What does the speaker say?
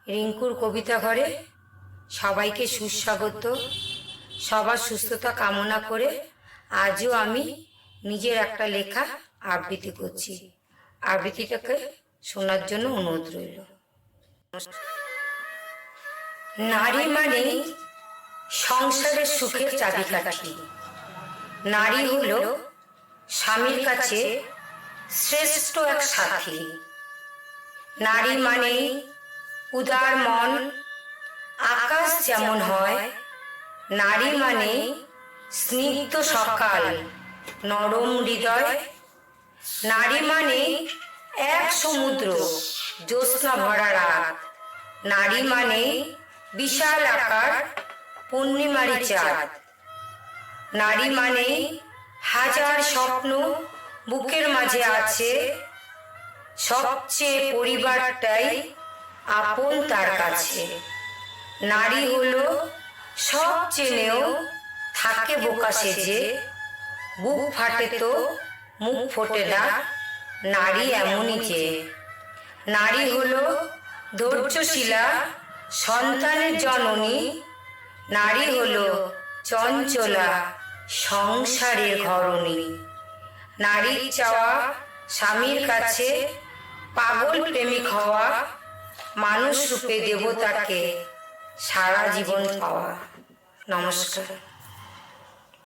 রিঙ্কুর কবিতা ঘরে সবাইকে সুস্বাগত। সবার সুস্থতা কামনা করে আজও আমি নিজের একটা লেখা আবৃত্তি করছি। আবৃত্তিটাকে শোনার জন্য অনুরোধ রইল। নারী মানে সংসারের সুখের চাবিকাঠি। নারী হলো স্বামীর কাছে শ্রেষ্ঠ এক সাথী। নারী মানে উদার মন, আকাশ যেমন হয়। নারী মানে স্নিগ্ধ সকাল, নরম হৃদয়। নারী মানে এক সমুদ্র, জ্যোৎস্না ভরা রাত। নারী মানে বিশাল আকার, পূর্ণিমারি চাঁদ। নারী মানে হাজার স্বপ্ন বুকের মাঝে আছে। সবচেয়ে পরিবারটাই আপন তার কাছে। নারী হলো সব চেনেও থাকে বোকা সেজে। বুক ফাটে তো মুখ ফোটে না, নারী এমনই যে। নারী হলো ধৈর্যশীলা, সন্তানের জননী। নারী হলো চঞ্চলা, সংসারের ঘরণী। নারীর চাওয়া স্বামীর কাছে পাগল প্রেমিক হওয়া, মানুষ রূপে দেবতাকে সারা জীবন পাওয়া। নমস্কার।